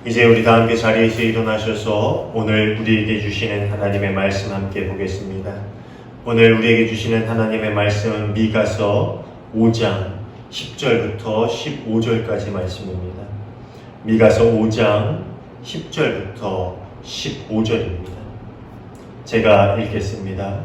이제 우리 다 함께 자리에서 일어나셔서 오늘 우리에게 주시는 하나님의 말씀 함께 보겠습니다. 오늘 우리에게 주시는 하나님의 말씀은 미가서 5장 10절부터 15절까지 말씀입니다. 미가서 5장 10절부터 15절입니다. 제가 읽겠습니다.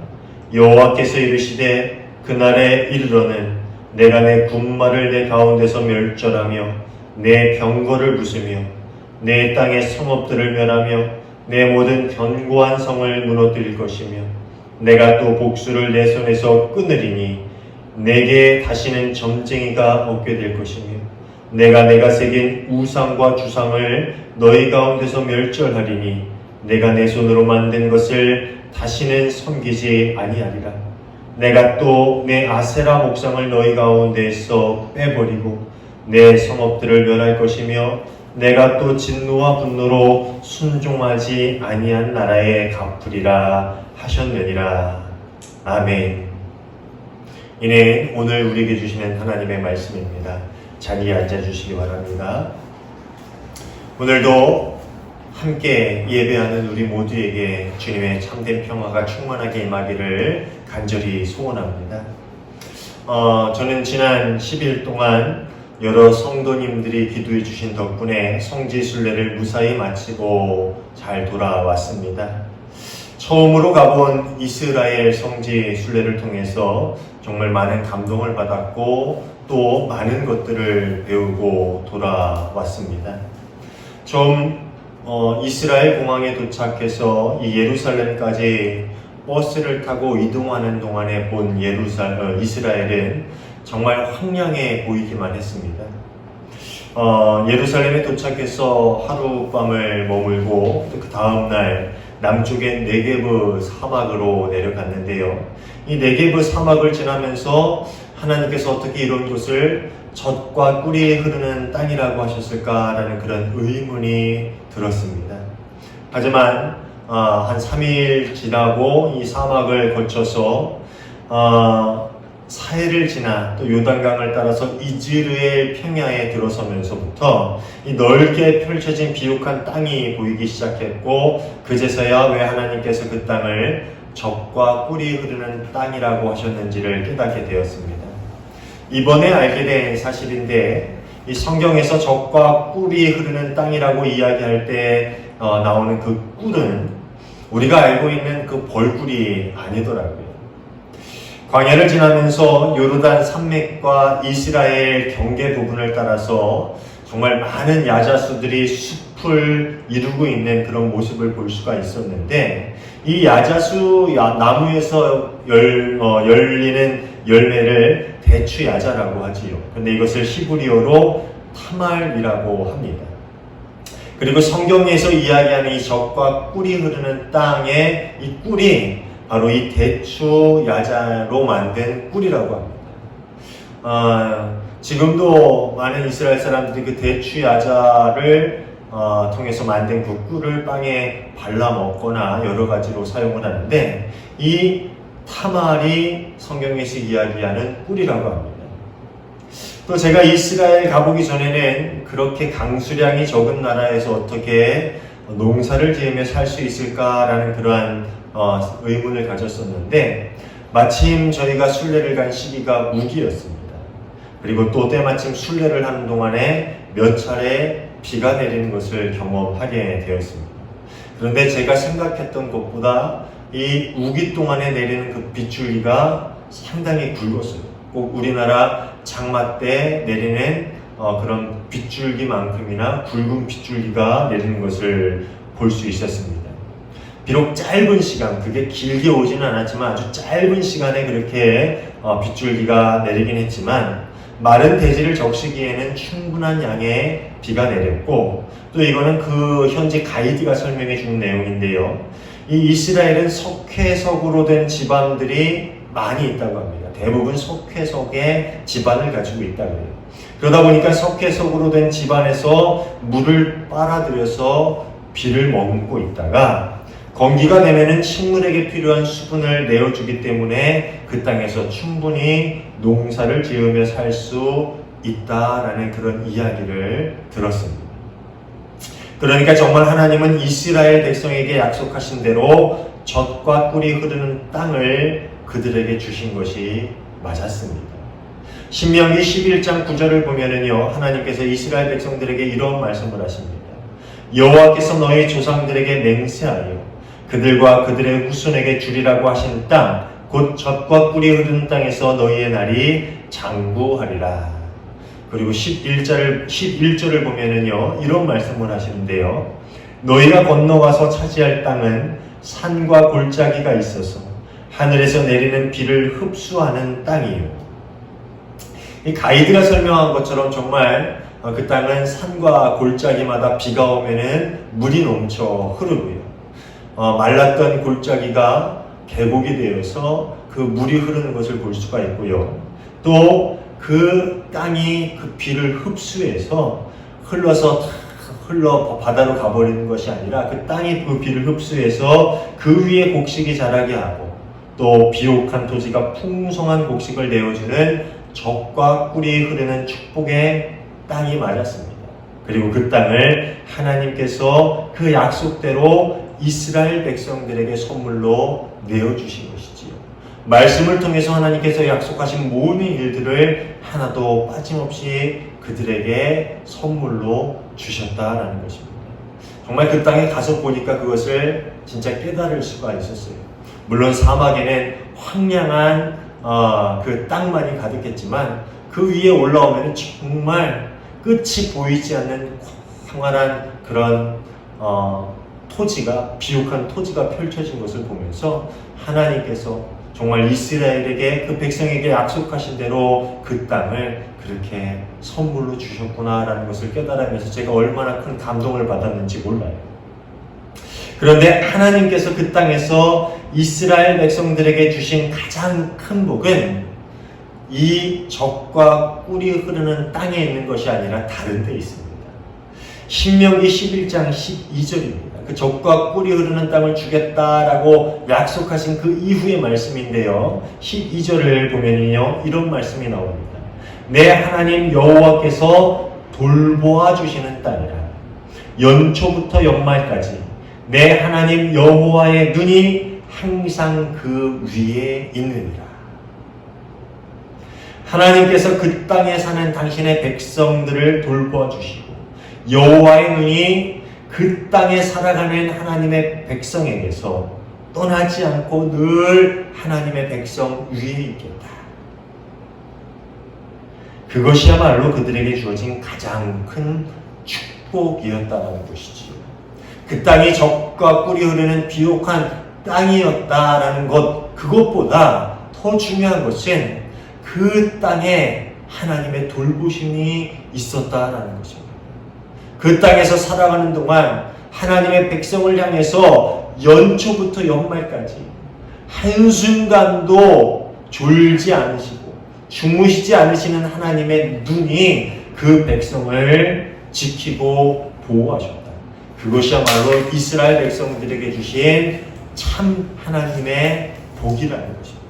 여호와께서 이르시되 그날에 이르러는 내가 내 군마를 내 가운데서 멸절하며 내 병거를 부수며 내 땅의 성읍들을 멸하며 내 모든 견고한 성을 무너뜨릴 것이며 내가 또 복수를 내 손에서 끊으리니 내게 다시는 점쟁이가 없게 될 것이며 내가 새긴 우상과 주상을 너희 가운데서 멸절하리니 내가 내 손으로 만든 것을 다시는 섬기지 아니하리라. 내가 또 내 아세라 목상을 너희 가운데에서 빼버리고 내 성읍들을 멸할 것이며 내가 또 진노와 분노로 순종하지 아니한 나라에 갚으리라 하셨느니라. 아멘. 이는 오늘 우리에게 주시는 하나님의 말씀입니다. 자리에 앉아주시기 바랍니다. 오늘도 함께 예배하는 우리 모두에게 주님의 참된 평화가 충만하게 임하기를 간절히 소원합니다. 저는 지난 10일 동안 여러 성도님들이 기도해 주신 덕분에 성지 순례를 무사히 마치고 잘 돌아왔습니다. 처음으로 가본 이스라엘 성지 순례를 통해서 정말 많은 감동을 받았고 또 많은 것들을 배우고 돌아왔습니다. 이스라엘 공항에 도착해서 이 예루살렘까지 버스를 타고 이동하는 동안에 본 이스라엘은 정말 황량해 보이기만 했습니다. 예루살렘에 도착해서 하룻밤을 머물고 그 다음날 남쪽의 네게브 사막으로 내려갔는데요. 이 네게브 사막을 지나면서 하나님께서 어떻게 이런 곳을 젖과 꿀이 흐르는 땅이라고 하셨을까라는 그런 의문이 들었습니다. 하지만 한 3일 지나고 이 사막을 거쳐서 사해를 지나 또 요단강을 따라서 이즈르엘 평야에 들어서면서부터 이 넓게 펼쳐진 비옥한 땅이 보이기 시작했고 그제서야 왜 하나님께서 그 땅을 젖과 꿀이 흐르는 땅이라고 하셨는지를 깨닫게 되었습니다. 이번에 알게 된 사실인데 이 성경에서 젖과 꿀이 흐르는 땅이라고 이야기할 때 나오는 그 꿀은 우리가 알고 있는 그 벌꿀이 아니더라고요. 광야를 지나면서 요르단 산맥과 이스라엘 경계 부분을 따라서 정말 많은 야자수들이 숲을 이루고 있는 그런 모습을 볼 수가 있었는데 이 야자수 나무에서 열리는 열매를 대추야자라고 하지요. 근데 이것을 히브리어로 타말이라고 합니다. 그리고 성경에서 이야기하는 이 젖과 꿀이 흐르는 땅의 이 꿀이 바로 이 대추야자로 만든 꿀이라고 합니다. 지금도 많은 이스라엘 사람들이 그 대추야자를 통해서 만든 그 꿀을 빵에 발라 먹거나 여러 가지로 사용을 하는데 이 타말이 성경에서 이야기하는 꿀이라고 합니다. 또 제가 이스라엘 가보기 전에는 그렇게 강수량이 적은 나라에서 어떻게 농사를 지으며 살 수 있을까라는 그러한 의문을 가졌었는데 마침 저희가 순례를 간 시기가 우기였습니다. 그리고 또 때마침 순례를 하는 동안에 몇 차례 비가 내리는 것을 경험하게 되었습니다. 그런데 제가 생각했던 것보다 이 우기 동안에 내리는 그 빗줄기가 상당히 굵었어요. 꼭 우리나라 장마 때 내리는 그런 빗줄기만큼이나 굵은 빗줄기가 내리는 것을 볼 수 있었습니다. 비록 짧은 시간, 그게 길게 오지는 않았지만 아주 짧은 시간에 그렇게 빗줄기가 내리긴 했지만 마른 대지를 적시기에는 충분한 양의 비가 내렸고 또 이거는 그 현지 가이드가 설명해 주는 내용인데요. 이 이스라엘은 석회석으로 된 지방들이 많이 있다고 합니다. 대부분 석회석의 지반을 가지고 있다고 해요. 그러다 보니까 석회석으로 된 지반에서 물을 빨아들여서 비를 머금고 있다가 건기가 되면은 식물에게 필요한 수분을 내어주기 때문에 그 땅에서 충분히 농사를 지으며 살 수 있다라는 그런 이야기를 들었습니다. 그러니까 정말 하나님은 이스라엘 백성에게 약속하신 대로 젖과 꿀이 흐르는 땅을 그들에게 주신 것이 맞았습니다. 신명기 11장 9절을 보면은요, 하나님께서 이스라엘 백성들에게 이런 말씀을 하십니다. 여호와께서 너희 조상들에게 맹세하여 그들과 그들의 후손에게 주리라고 하신 땅, 곧 젖과 꿀이 흐르는 땅에서 너희의 날이 장구하리라. 그리고 11절을 보면은요, 이런 말씀을 하시는데요. 너희가 건너가서 차지할 땅은 산과 골짜기가 있어서 하늘에서 내리는 비를 흡수하는 땅이요. 이 가이드가 설명한 것처럼 정말 그 땅은 산과 골짜기마다 비가 오면은 물이 넘쳐 흐르고요. 말랐던 골짜기가 계곡이 되어서 그 물이 흐르는 것을 볼 수가 있고요. 또 그 땅이 그 비를 흡수해서 흘러 바다로 가버리는 것이 아니라 그 땅이 그 비를 흡수해서 그 위에 곡식이 자라게 하고 또 비옥한 토지가 풍성한 곡식을 내어주는 젖과 꿀이 흐르는 축복의 땅이 맞았습니다. 그리고 그 땅을 하나님께서 그 약속대로 이스라엘 백성들에게 선물로 내어주신 것이지요. 말씀을 통해서 하나님께서 약속하신 모든 일들을 하나도 빠짐없이 그들에게 선물로 주셨다라는 것입니다. 정말 그 땅에 가서 보니까 그것을 진짜 깨달을 수가 있었어요. 물론 사막에는 황량한 그 땅만이 가득했지만 그 위에 올라오면 정말 끝이 보이지 않는 광활한 그런 토지가, 비옥한 토지가 펼쳐진 것을 보면서 하나님께서 정말 이스라엘에게, 그 백성에게 약속하신 대로 그 땅을 그렇게 선물로 주셨구나라는 것을 깨달으면서 제가 얼마나 큰 감동을 받았는지 몰라요. 그런데 하나님께서 그 땅에서 이스라엘 백성들에게 주신 가장 큰 복은 이 젖과 꿀이 흐르는 땅에 있는 것이 아니라 다른 데 있습니다. 신명기 11장 12절입니다. 그 젖과 꿀이 흐르는 땅을 주겠다라고 약속하신 그 이후의 말씀인데요. 12절을 보면요, 이런 말씀이 나옵니다. 내 하나님 여호와께서 돌보아 주시는 땅이라. 연초부터 연말까지 내 하나님 여호와의 눈이 항상 그 위에 있느니라. 하나님께서 그 땅에 사는 당신의 백성들을 돌보아 주시고 여호와의 눈이 그 땅에 살아가는 하나님의 백성에게서 떠나지 않고 늘 하나님의 백성 위에 있겠다. 그것이야말로 그들에게 주어진 가장 큰 축복이었다는 것이지요. 그 땅이 젖과 꿀이 흐르는 비옥한 땅이었다라는 것, 그것보다 더 중요한 것은 그 땅에 하나님의 돌보심이 있었다라는 것입니다. 그 땅에서 살아가는 동안 하나님의 백성을 향해서 연초부터 연말까지 한순간도 졸지 않으시고 주무시지 않으시는 하나님의 눈이 그 백성을 지키고 보호하셨다. 그것이야말로 이스라엘 백성들에게 주신 참 하나님의 복이라는 것입니다.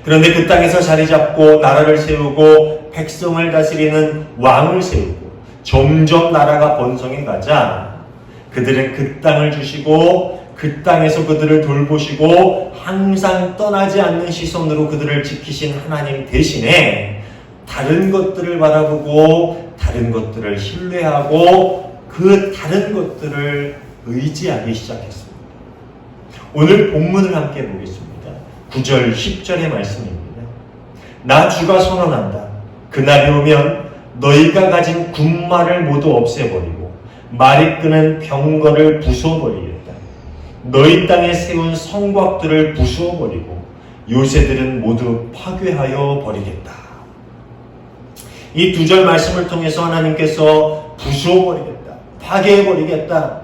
그런데 그 땅에서 자리 잡고 나라를 세우고 백성을 다스리는 왕을 세우고 점점 나라가 번성해 가자 그들은 그 땅을 주시고 그 땅에서 그들을 돌보시고 항상 떠나지 않는 시선으로 그들을 지키신 하나님 대신에 다른 것들을 바라보고 다른 것들을 신뢰하고 그 다른 것들을 의지하기 시작했습니다. 오늘 본문을 함께 보겠습니다. 9절 10절의 말씀입니다. 나 주가 선언한다. 그날이 오면 너희가 가진 군마를 모두 없애버리고 말이 끄는 병거를 부숴버리겠다. 너희 땅에 세운 성곽들을 부수어버리고 요새들은 모두 파괴하여 버리겠다. 이 두 절 말씀을 통해서 하나님께서 부수어버리겠다, 파괴해버리겠다,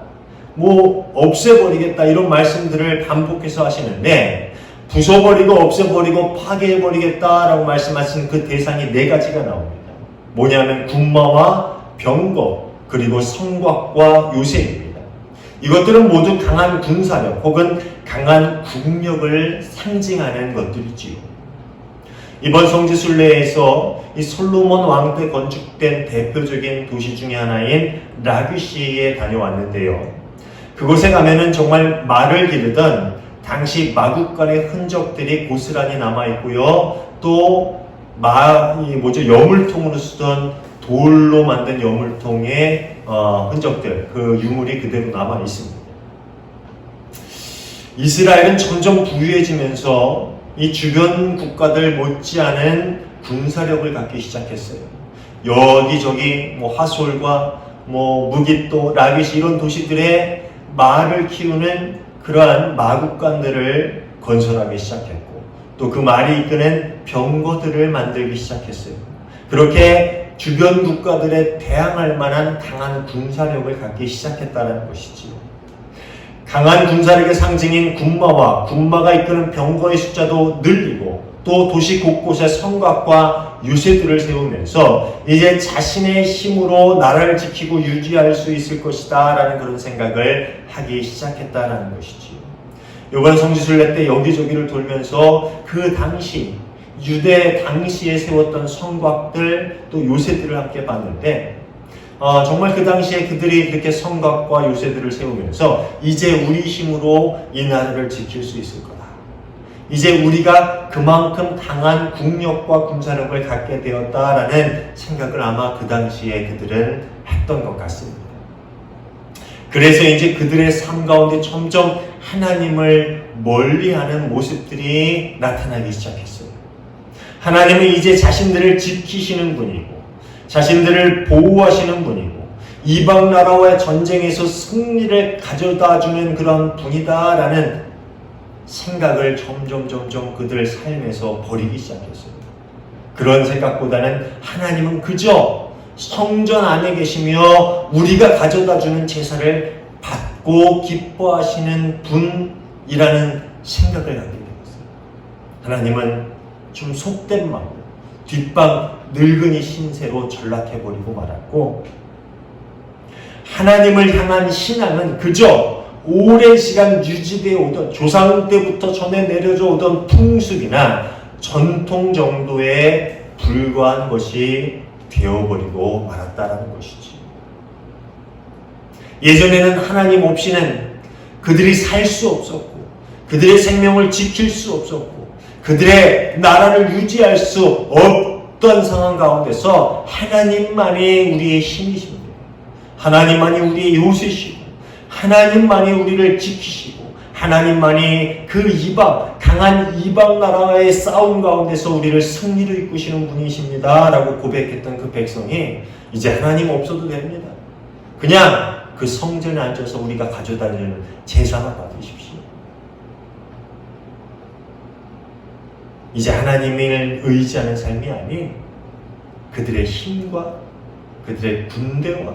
없애버리겠다 이런 말씀들을 반복해서 하시는데 부숴버리고 없애버리고 파괴해버리겠다라고 말씀하신 그 대상이 네 가지가 나옵니다. 뭐냐면 군마와 병거 그리고 성곽과 요새입니다. 이것들은 모두 강한 군사력 혹은 강한 국력을 상징하는 것들이지요. 이번 성지순례에서 이 솔로몬 왕 때 건축된 대표적인 도시 중에 하나인 라귀시에 다녀왔는데요. 그곳에 가면은 정말 말을 기르던 당시 마국간의 흔적들이 고스란히 남아 있고요. 또 여물통으로 쓰던 돌로 만든 여물통의 흔적들, 그 유물이 그대로 남아 있습니다. 이스라엘은 점점 부유해지면서 이 주변 국가들 못지않은 군사력을 갖기 시작했어요. 여기저기 하솔과 무깃도, 라기시 이런 도시들의 말을 키우는 그러한 마국간들을 건설하기 시작했고, 또 그 말이 이끄는 병거들을 만들기 시작했어요. 그렇게 주변 국가들에 대항할 만한 강한 군사력을 갖기 시작했다는 것이지요. 강한 군사력의 상징인 군마가 이끄는 병거의 숫자도 늘리고, 또 도시 곳곳에 성곽과 유세들을 세우면서 이제 자신의 힘으로 나라를 지키고 유지할 수 있을 것이다 라는 그런 생각을 하기 시작했다는 것이지요. 이번 성지순례 때 여기저기를 돌면서 그 당시 유대 당시에 세웠던 성곽들 또 요새들을 함께 봤는데, 정말 그 당시에 그들이 그렇게 성곽과 요새들을 세우면서 이제 우리 힘으로 이 나라를 지킬 수 있을 거다. 이제 우리가 그만큼 강한 국력과 군사력을 갖게 되었다라는 생각을 아마 그 당시에 그들은 했던 것 같습니다. 그래서 이제 그들의 삶 가운데 점점 하나님을 멀리하는 모습들이 나타나기 시작했어요. 하나님은 이제 자신들을 지키시는 분이고, 자신들을 보호하시는 분이고, 이방 나라와의 전쟁에서 승리를 가져다주는 그런 분이다라는 생각을 점점 그들 삶에서 버리기 시작했어요. 그런 생각보다는 하나님은 그저 성전 안에 계시며 우리가 가져다주는 제사를 받고 기뻐하시는 분이라는 생각을 하게 되었어요. 하나님은 좀 속된 마음, 뒷방 늙은이 신세로 전락해버리고 말았고, 하나님을 향한 신앙은 그저 오랜 시간 유지되어 오던, 조상 때부터 전해 내려져 오던 풍습이나 전통 정도에 불과한 것이 되어버리고 말았다라는 것이지. 예전에는 하나님 없이는 그들이 살 수 없었고, 그들의 생명을 지킬 수 없었고, 그들의 나라를 유지할 수 없던 상황 가운데서 하나님만이 우리의 힘이십니다. 하나님만이 우리의 요새시고, 하나님만이 우리를 지키시고, 하나님만이 그 강한 이방 나라와의 싸움 가운데서 우리를 승리로 이끄시는 분이십니다 라고 고백했던 그 백성이 이제 하나님 없어도 됩니다. 그냥 그 성전에 앉아서 우리가 가져다니는 제사만 받으십시오. 이제 하나님을 의지하는 삶이 아닌 그들의 힘과 그들의 군대와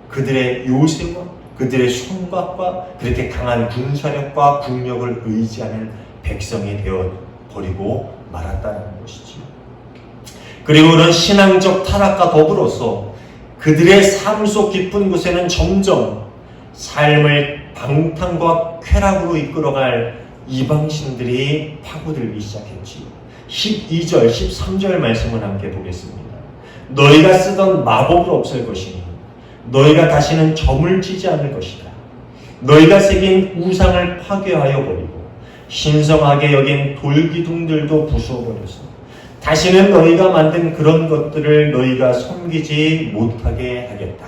그들의 요새와 그들의 손박과 그렇게 강한 군사력과 국력을 의지하는 백성이 되어버리고 말았다는 것이지요. 그리고 그런 신앙적 타락과 더불어서 그들의 삶 속 깊은 곳에는 점점 삶을 방탕과 쾌락으로 이끌어갈 이방신들이 파고들기 시작했지요. 12절, 13절 말씀을 함께 보겠습니다. 너희가 쓰던 마법을 없앨 것이니 너희가 다시는 점을 치지 않을 것이다. 너희가 새긴 우상을 파괴하여 버리고 신성하게 여긴 돌기둥들도 부수어버렸어. 다시는 너희가 만든 그런 것들을 너희가 섬기지 못하게 하겠다.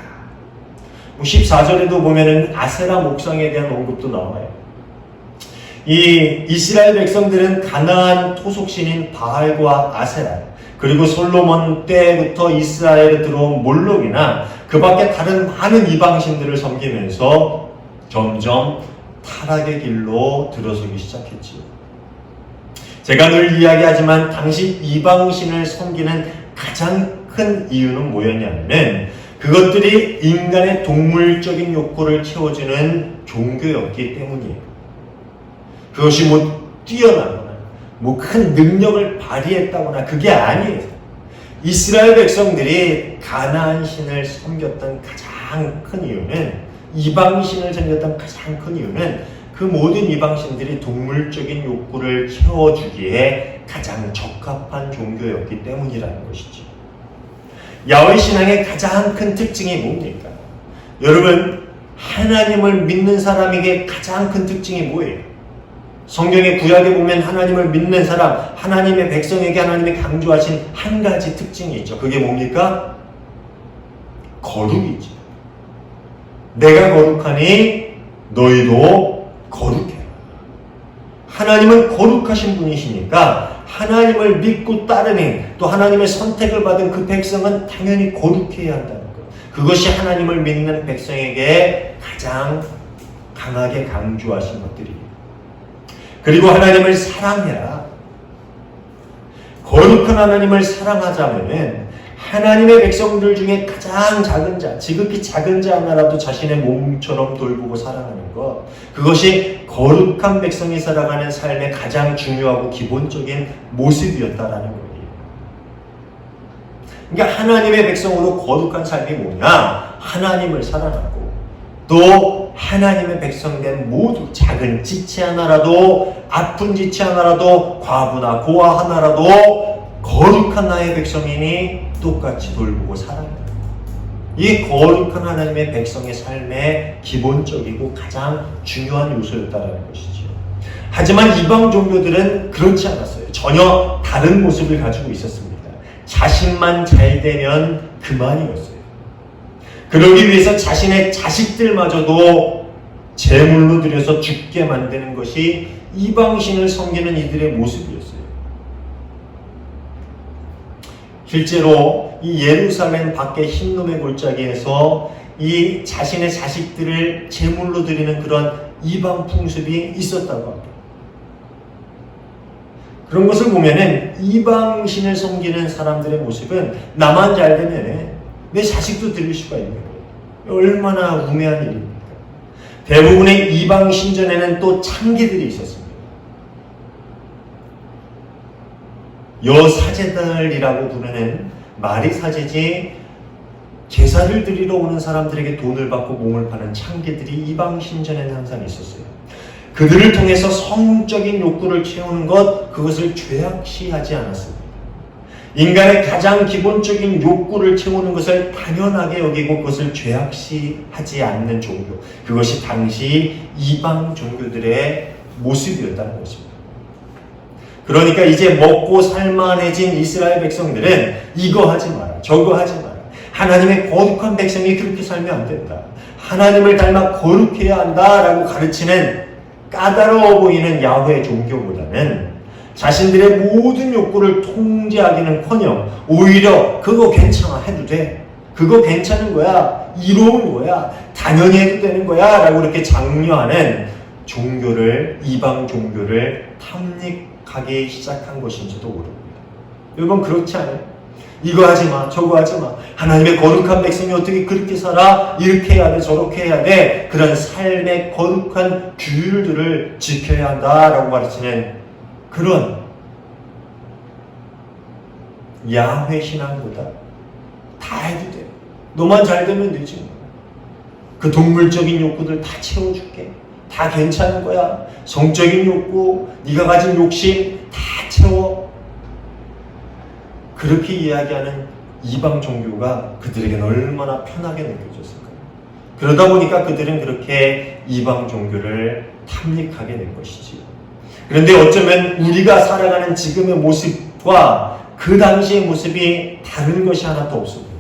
14절에도 보면은 아세라 목상에 대한 언급도 나와요. 이 이스라엘 백성들은 가나안 토속신인 바알과 아세라, 그리고 솔로몬 때부터 이스라엘에 들어온 몰록이나 그 밖에 다른 많은 이방신들을 섬기면서 점점 타락의 길로 들어서기 시작했지요. 제가 늘 이야기하지만 당시 이방신을 섬기는 가장 큰 이유는 뭐였냐면 그것들이 인간의 동물적인 욕구를 채워주는 종교였기 때문이에요. 그것이 뛰어나거나 큰 능력을 발휘했다거나 그게 아니에요. 이스라엘 백성들이 가나안 신을 섬겼던 가장 큰 이유는, 이방신을 섬겼던 가장 큰 이유는 그 모든 이방신들이 동물적인 욕구를 채워주기에 가장 적합한 종교였기 때문이라는 것이죠. 야훼 신앙의 가장 큰 특징이 뭡니까? 여러분, 하나님을 믿는 사람에게 가장 큰 특징이 뭐예요? 성경의 구약에 보면 하나님을 믿는 사람, 하나님의 백성에게 하나님이 강조하신 한 가지 특징이 있죠. 그게 뭡니까? 거룩이죠. 내가 거룩하니 너희도 거룩해. 하나님은 거룩하신 분이시니까 하나님을 믿고 따르는, 또 하나님의 선택을 받은 그 백성은 당연히 거룩해야 한다는 것. 그것이 하나님을 믿는 백성에게 가장 강하게 강조하신 것들이에요. 그리고 하나님을 사랑해라. 거룩한 하나님을 사랑하자면 하나님의 백성들 중에 가장 작은 자, 지극히 작은 자 하나라도 자신의 몸처럼 돌보고 사랑하는 것, 그것이 거룩한 백성이 살아가는 삶의 가장 중요하고 기본적인 모습이었다라는 거예요. 그러니까 하나님의 백성으로 거룩한 삶이 뭐냐? 하나님을 사랑하고 또 하나님의 백성된 모두, 작은 지체 하나라도, 아픈 지체 하나라도, 과부나 고아 하나라도 거룩한 나의 백성이니 똑같이 돌보고 사랑해요. 이 거룩한 하나님의 백성의 삶의 기본적이고 가장 중요한 요소였다는 것이죠. 하지만 이방 종교들은 그렇지 않았어요. 전혀 다른 모습을 가지고 있었습니다. 자신만 잘 되면 그만이었어요. 그러기 위해서 자신의 자식들마저도 제물로 드려서 죽게 만드는 것이 이방신을 섬기는 이들의 모습이었어요. 실제로 이 예루살렘 밖의 흰놈의 골짜기에서 이 자신의 자식들을 제물로 드리는 그런 이방 풍습이 있었다고 합니다. 그런 것을 보면은 이방신을 섬기는 사람들의 모습은 나만 잘 되면 내 자식도 드릴 수가 있는 거예요. 얼마나 우매한 일입니까? 대부분의 이방 신전에는 또 창기들이 있었습니다. 여사제들이라고 부르는 말이 사제지, 제사를 드리러 오는 사람들에게 돈을 받고 몸을 파는 창기들이 이방 신전에는 항상 있었어요. 그들을 통해서 성적인 욕구를 채우는 것, 그것을 죄악시하지 않았습니다. 인간의 가장 기본적인 욕구를 채우는 것을 당연하게 여기고 그것을 죄악시하지 않는 종교, 그것이 당시 이방 종교들의 모습이었다는 것입니다. 그러니까 이제 먹고 살만해진 이스라엘 백성들은 이거 하지 마라, 저거 하지 마라. 하나님의 거룩한 백성이 그렇게 살면 안 된다. 하나님을 닮아 거룩해야 한다라고 가르치는 까다로워 보이는 야훼 종교보다는 자신들의 모든 욕구를 통제하기는커녕 오히려 그거 괜찮아, 해도 돼, 그거 괜찮은 거야, 이로운 거야, 당연히 해도 되는 거야 라고 이렇게 장려하는 종교를, 이방 종교를 탐닉하기 시작한 것인지도 모릅니다. 여러분, 그렇지 않아요? 이거 하지 마, 저거 하지 마. 하나님의 거룩한 백성이 어떻게 그렇게 살아? 이렇게 해야 돼, 저렇게 해야 돼. 그런 삶의 거룩한 규율들을 지켜야 한다라고 가르치는 그런 야훼 신앙보다 다 해도 돼. 너만 잘 되면 되지 뭐. 그 동물적인 욕구들 다 채워줄게. 다 괜찮은 거야. 성적인 욕구, 네가 가진 욕심 다 채워. 그렇게 이야기하는 이방 종교가 그들에게는 얼마나 편하게 느껴졌을까요? 그러다 보니까 그들은 그렇게 이방 종교를 탐닉하게 된 것이지. 그런데 어쩌면 우리가 살아가는 지금의 모습과 그 당시의 모습이 다른 것이 하나도 없습니다.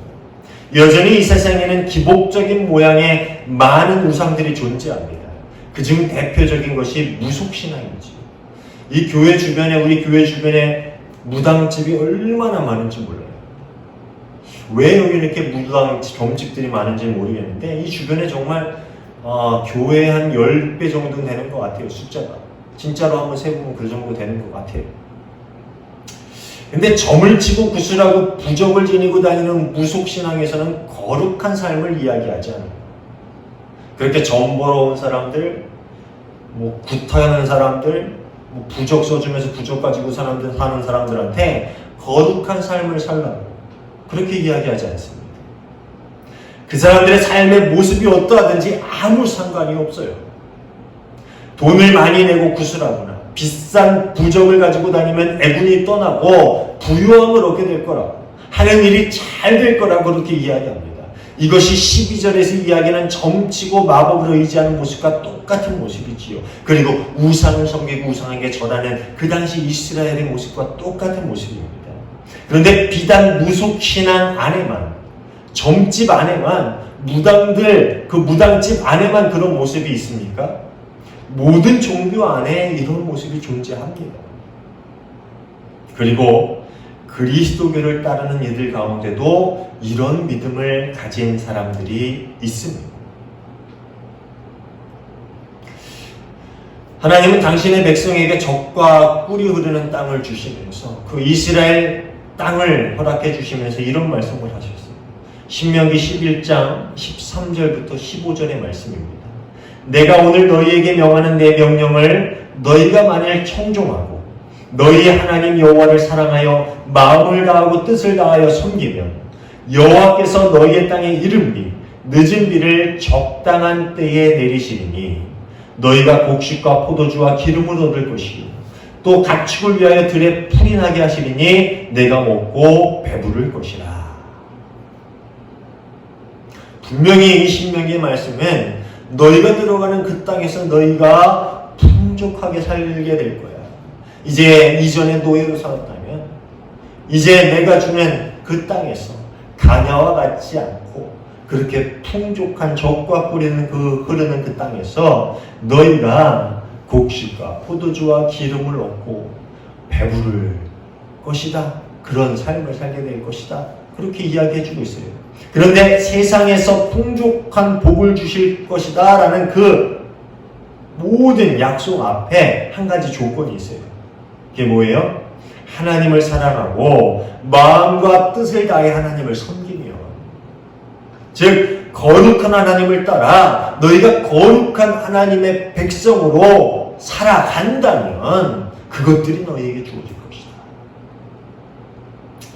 여전히 이 세상에는 기복적인 모양의 많은 우상들이 존재합니다. 그중 대표적인 것이 무속신앙이지. 이 교회 주변에, 우리 교회 주변에 무당집이 얼마나 많은지 몰라요. 왜 여기 이렇게 무당 점집들이 많은지 모르겠는데 이 주변에 정말 교회 한 10배 정도 되는 것 같아요. 숫자가. 진짜로 한번 세보면 그 정도 되는 것 같아요. 근데 점을 치고 구슬하고 부적을 지니고 다니는 무속신앙에서는 거룩한 삶을 이야기하지 않아요. 그렇게 점 보러 온 사람들, 뭐 구타하는 사람들, 뭐 부적 써주면서 부적 가지고 사는 사람들한테 거룩한 삶을 살라고 그렇게 이야기하지 않습니다. 그 사람들의 삶의 모습이 어떠하든지 아무 상관이 없어요. 돈을 많이 내고 구슬하거나 비싼 부적을 가지고 다니면 애군이 떠나고 부유함을 얻게 될 거라고, 하는 일이 잘 될 거라고 그렇게 이야기합니다. 이것이 12절에서 이야기하는 점치고 마법을 의지하는 모습과 똑같은 모습이지요. 그리고 우상을 섬기고 우상에게 절하는 그 당시 이스라엘의 모습과 똑같은 모습입니다. 그런데 비단 무속신앙 안에만, 점집 안에만, 무당들, 그 무당집 안에만 그런 모습이 있습니까? 모든 종교 안에 이런 모습이 존재합니다. 그리고 그리스도교를 따르는 이들 가운데도 이런 믿음을 가진 사람들이 있습니다. 하나님은 당신의 백성에게 적과 꿀이 흐르는 땅을 주시면서 그 이스라엘 땅을 허락해 주시면서 이런 말씀을 하셨어요. 신명기 11장 13절부터 15절의 말씀입니다. 내가 오늘 너희에게 명하는 내 명령을 너희가 만일 청종하고 너희 하나님 여호와를 사랑하여 마음을 다하고 뜻을 다하여 섬기면 여호와께서 너희의 땅에 이른 비 늦은 비를 적당한 때에 내리시리니 너희가 곡식과 포도주와 기름을 얻을 것이요 또 가축을 위하여 들에 풀이 나게 하시리니 내가 먹고 배부를 것이라. 분명히 이 신명기의 말씀은 너희가 들어가는 그 땅에서 너희가 풍족하게 살게 될 거야. 이제 이전에 노예로 살았다면 이제 내가 주는 그 땅에서 가냐와 같지 않고 그렇게 풍족한 적과 꿀이 흐르는 그 땅에서 너희가 곡식과 포도주와 기름을 얻고 배부를 것이다. 그런 삶을 살게 될 것이다. 그렇게 이야기해주고 있어요. 그런데 세상에서 풍족한 복을 주실 것이다 라는 그 모든 약속 앞에 한 가지 조건이 있어요. 그게 뭐예요? 하나님을 사랑하고 마음과 뜻을 다해 하나님을 섬기며, 즉 거룩한 하나님을 따라 너희가 거룩한 하나님의 백성으로 살아간다면 그것들이 너희에게 주어질 것이다.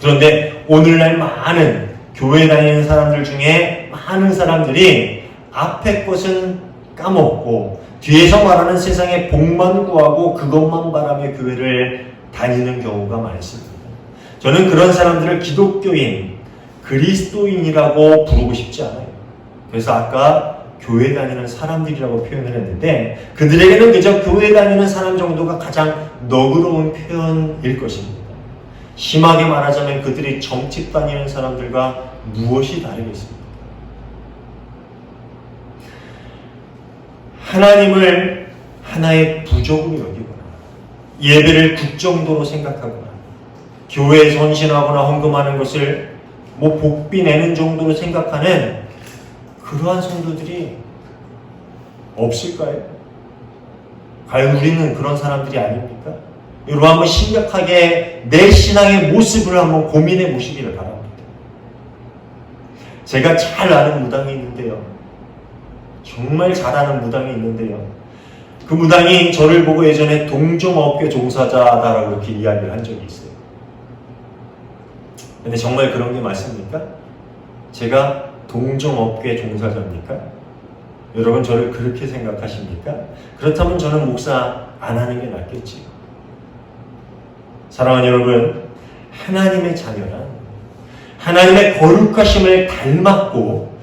그런데 오늘날 많은 교회 다니는 사람들 중에 많은 사람들이 앞에 것은 까먹고 뒤에서 말하는 세상의 복만 구하고 그것만 바라며 교회를 다니는 경우가 많습니다. 저는 그런 사람들을 기독교인, 그리스도인이라고 부르고 싶지 않아요. 그래서 아까 교회 다니는 사람들이라고 표현을 했는데 그들에게는 그저 교회 다니는 사람 정도가 가장 너그러운 표현일 것입니다. 심하게 말하자면 그들이 점집 다니는 사람들과 무엇이 다르겠습니까? 하나님을 하나의 부족으로 여기거나 예배를 국정도로 생각하거나 교회에 헌신하거나 헌금하는 것을 복비 내는 정도로 생각하는 그러한 성도들이 없을까요? 과연 우리는 그런 사람들이 아닙니까? 여러분 한번 심각하게 내 신앙의 모습을 한번 고민해 보시기를 바랍니다. 제가 잘 아는 무당이 있는데요. 정말 잘 아는 무당이 있는데요. 그 무당이 저를 보고 예전에 동종업계 종사자다라고 이렇게 이야기를 한 적이 있어요. 근데 정말 그런 게 맞습니까? 제가 동종업계 종사자입니까? 여러분 저를 그렇게 생각하십니까? 그렇다면 저는 목사 안 하는 게 낫겠지요. 사랑하는 여러분, 하나님의 자녀란 하나님의 거룩하심을 닮았고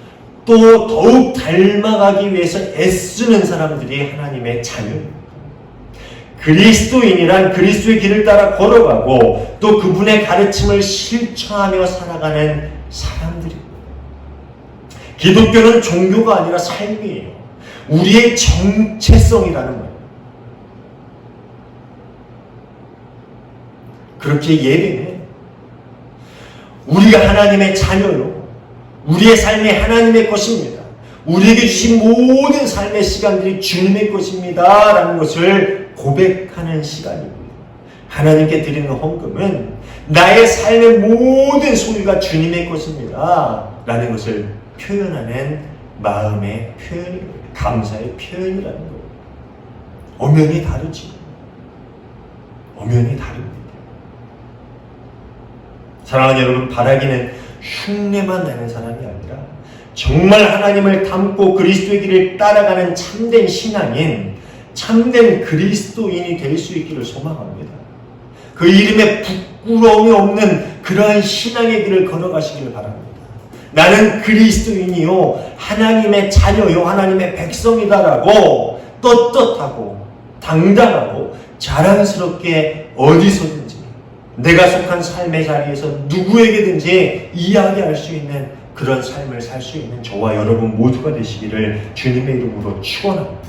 또 더욱 닮아가기 위해서 애쓰는 사람들이 하나님의 자녀입니다. 그리스도인이란 그리스도의 길을 따라 걸어가고 또 그분의 가르침을 실천하며 살아가는 사람들입니다. 기독교는 종교가 아니라 삶이에요. 우리의 정체성이라는 거예요. 그렇게 예배는 우리가 하나님의 자녀요. 우리의 삶이 하나님의 것입니다. 우리에게 주신 모든 삶의 시간들이 주님의 것입니다. 라는 것을 고백하는 시간입니다. 하나님께 드리는 헌금은 나의 삶의 모든 소유가 주님의 것입니다. 라는 것을 표현하는 마음의 표현입니다. 감사의 표현이라는 거예요. 엄연히 다르지. 엄연히 다릅니다. 사랑하는 여러분, 바라기는 흉내만 내는 사람이 아니라 정말 하나님을 닮고 그리스도의 길을 따라가는 참된 신앙인 참된 그리스도인이 될 수 있기를 소망합니다. 그 이름에 부끄러움이 없는 그러한 신앙의 길을 걸어가시기를 바랍니다. 나는 그리스도인이요 하나님의 자녀요 하나님의 백성이다라고 떳떳하고 당당하고 자랑스럽게 어디서든지 내가 속한 삶의 자리에서 누구에게든지 이야기할 수 있는 그런 삶을 살 수 있는 저와 여러분 모두가 되시기를 주님의 이름으로 축원합니다.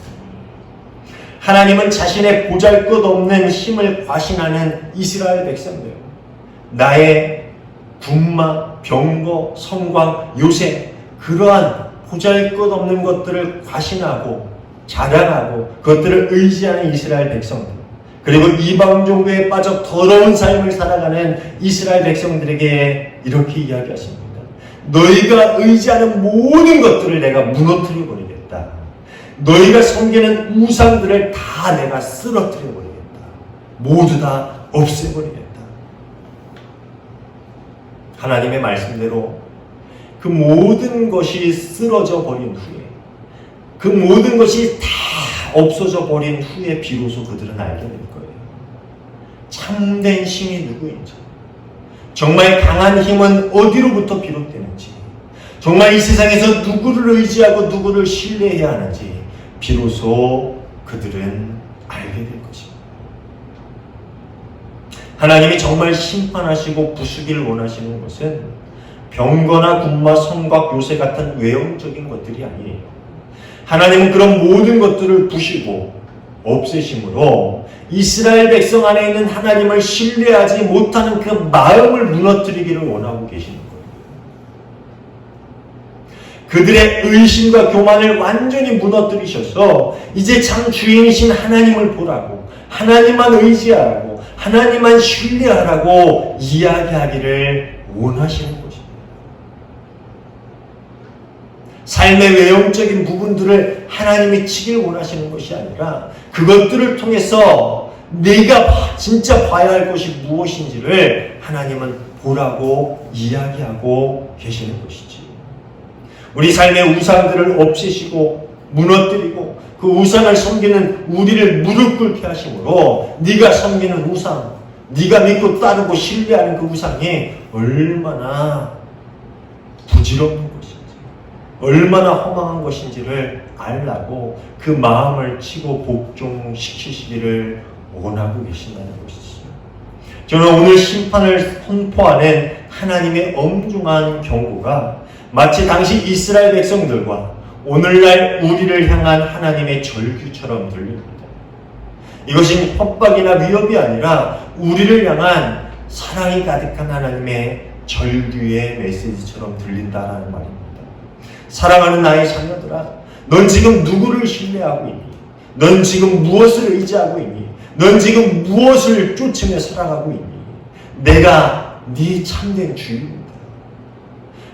하나님은 자신의 보잘것없는 힘을 과신하는 이스라엘 백성들, 나의 군마, 병거, 성광, 요새 그러한 보잘것없는 것들을 과신하고 자랑하고 그것들을 의지하는 이스라엘 백성들, 그리고 이방 종교에 빠져 더러운 삶을 살아가는 이스라엘 백성들에게 이렇게 이야기하십니다. 너희가 의지하는 모든 것들을 내가 무너뜨려 버리겠다. 너희가 섬기는 우상들을 다 내가 쓰러뜨려 버리겠다. 모두 다 없애버리겠다. 하나님의 말씀대로 그 모든 것이 쓰러져 버린 후에, 그 모든 것이 다 없어져 버린 후에 비로소 그들은 알게 될 거예요. 참된 힘이 누구인지, 정말 강한 힘은 어디로부터 비롯되는지, 정말 이 세상에서 누구를 의지하고 누구를 신뢰해야 하는지 비로소 그들은 알게 될 것입니다. 하나님이 정말 심판하시고 부수기를 원하시는 것은 병거나 군마, 성곽, 요새 같은 외형적인 것들이 아니에요. 하나님은 그런 모든 것들을 부시고 없애심으로 이스라엘 백성 안에 있는 하나님을 신뢰하지 못하는 그 마음을 무너뜨리기를 원하고 계시는 거예요. 그들의 의심과 교만을 완전히 무너뜨리셔서 이제 참 주인이신 하나님을 보라고, 하나님만 의지하라고, 하나님만 신뢰하라고 이야기하기를 원하시는 것입니다. 삶의 외형적인 부분들을 하나님이 치길 원하시는 것이 아니라 그것들을 통해서 내가 진짜 봐야 할 것이 무엇인지를 하나님은 보라고 이야기하고 계시는 것이지. 우리 삶의 우상들을 없애시고 무너뜨리고 그 우상을 섬기는 우리를 무릎 꿇게 하심으로 네가 섬기는 우상, 네가 믿고 따르고 신뢰하는 그 우상이 얼마나 부질없는 것인지, 얼마나 허망한 것인지를 알라고 그 마음을 치고 복종시키시기를 원하고 계신다는 것이죠. 저는 오늘 심판을 선포하는 하나님의 엄중한 경고가 마치 당시 이스라엘 백성들과 오늘날 우리를 향한 하나님의 절규처럼 들립니다. 이것이 협박이나 위협이 아니라 우리를 향한 사랑이 가득한 하나님의 절규의 메시지처럼 들린다는 말입니다. 사랑하는 나의 자녀들아, 넌 지금 누구를 신뢰하고 있니? 넌 지금 무엇을 의지하고 있니? 넌 지금 무엇을 쫓으며 살아가고 있니? 내가 네 참된 주인이다.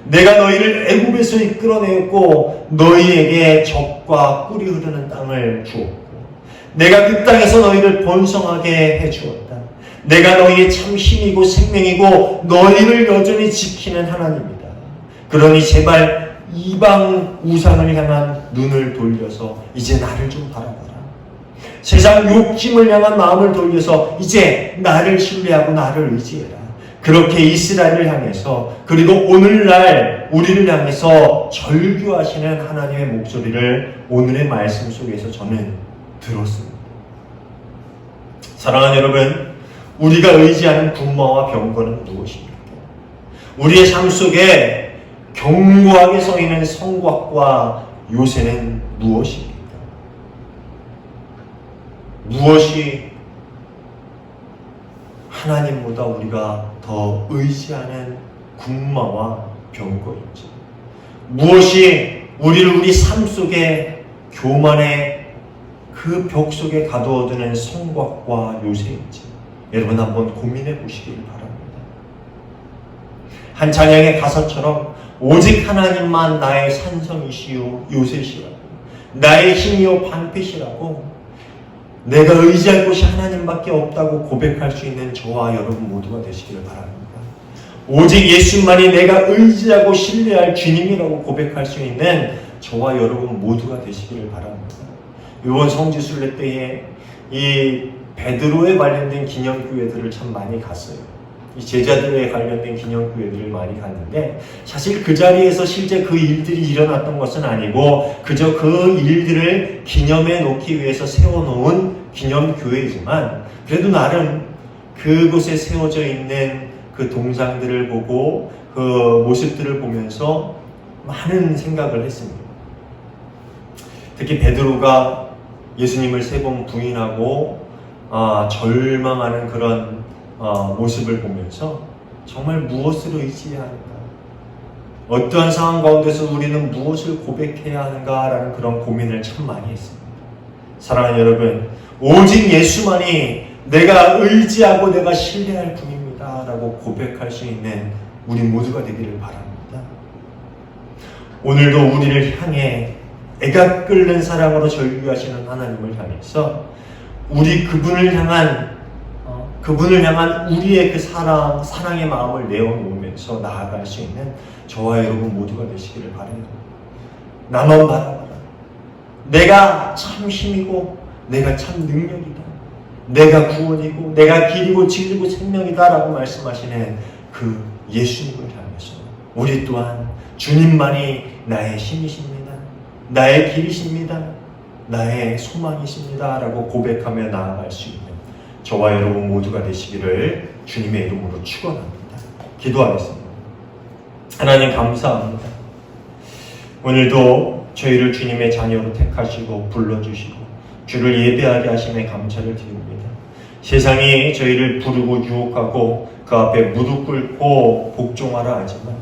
내가 너희를 애굽에서 이끌어내었고 너희에게 젖과 꿀이 흐르는 땅을 주었고 내가 그 땅에서 너희를 번성하게 해주었다. 내가 너희의 참 힘이고 생명이고 너희를 여전히 지키는 하나님이다. 그러니 제발 이방 우상을 향한 눈을 돌려서 이제 나를 좀 바라봐라. 세상 욕심을 향한 마음을 돌려서 이제 나를 신뢰하고 나를 의지해라. 그렇게 이스라엘을 향해서 그리고 오늘날 우리를 향해서 절규하시는 하나님의 목소리를 오늘의 말씀 속에서 저는 들었습니다. 사랑하는 여러분, 우리가 의지하는 군마와 병거는 무엇입니까? 우리의 삶 속에 견고하게 서 있는 성곽과 요새는 무엇입니까? 무엇이 하나님보다 우리가 더 의지하는 군마와 병거인지, 무엇이 우리를 우리 삶 속에 교만의 그 벽 속에 가두어두는 성곽과 요새인지 여러분 한번 고민해 보시길 바랍니다. 한 찬양의 가사처럼 오직 하나님만 나의 산성이시요 요새시라고, 나의 힘이요 방패시라고, 내가 의지할 곳이 하나님밖에 없다고 고백할 수 있는 저와 여러분 모두가 되시기를 바랍니다. 오직 예수만이 내가 의지하고 신뢰할 주님이라고 고백할 수 있는 저와 여러분 모두가 되시기를 바랍니다. 이번 성지순례 때에 이 베드로에 관련된 기념교회들을 참 많이 갔어요. 이 제자들에 관련된 기념교회들을 많이 갔는데 사실 그 자리에서 실제 그 일들이 일어났던 것은 아니고 그저 그 일들을 기념해 놓기 위해서 세워놓은 기념교회이지만 그래도 나름 그곳에 세워져 있는 그 동상들을 보고 그 모습들을 보면서 많은 생각을 했습니다. 특히 베드로가 예수님을 3번 부인하고 절망하는 그런 모습을 보면서 정말 무엇으로 의지해야 하는가, 어떠한 상황 가운데서 우리는 무엇을 고백해야 하는가라는 그런 고민을 참 많이 했습니다. 사랑하는 여러분, 오직 예수만이 내가 의지하고 내가 신뢰할 분입니다 라고 고백할 수 있는 우리 모두가 되기를 바랍니다. 오늘도 우리를 향해 애가 끓는 사랑으로 절규하시는 하나님을 향해서 우리 그분을 향한 우리의 그 사랑의 마음을 내어놓으면서 나아갈 수 있는 저와 여러분 모두가 되시기를 바라요. 나만 바라봐라. 내가 참 힘이고 내가 참 능력이다. 내가 구원이고 내가 길이고 진리고 생명이다 라고 말씀하시는 그 예수님을 향해서 우리 또한 주님만이 나의 힘이십니다. 나의 길이십니다. 나의 소망이십니다 라고 고백하며 나아갈 수 있는 저와 여러분 모두가 되시기를 주님의 이름으로 축원합니다. 기도하겠습니다. 하나님 감사합니다. 오늘도 저희를 주님의 자녀로 택하시고 불러주시고 주를 예배하게 하심에 감사를 드립니다. 세상이 저희를 부르고 유혹하고 그 앞에 무릎 꿇고 복종하라 하지만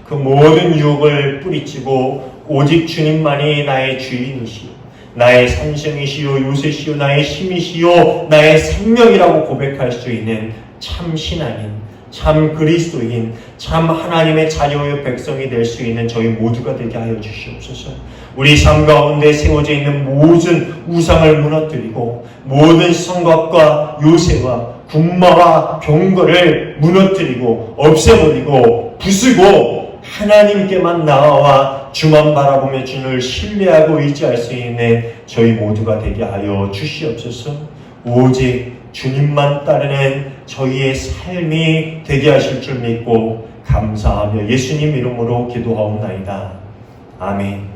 그 모든 유혹을 뿌리치고 오직 주님만이 나의 주인이시오, 나의 산성이시오, 요새시오, 나의 힘이시오, 나의 생명이라고 고백할 수 있는 참 신앙인, 참 그리스도인, 참 하나님의 자녀의 백성이 될 수 있는 저희 모두가 되게 하여 주시옵소서. 우리 삶 가운데 세워져 있는 모든 우상을 무너뜨리고 모든 성곽과 요새와 군마와 병거를 무너뜨리고 없애버리고 부수고 하나님께만 나아와 주만 바라보며 주를 신뢰하고 의지할 수 있는 저희 모두가 되게 하여 주시옵소서. 오직 주님만 따르는 저희의 삶이 되게 하실 줄 믿고 감사하며 예수님 이름으로 기도하옵나이다. 아멘.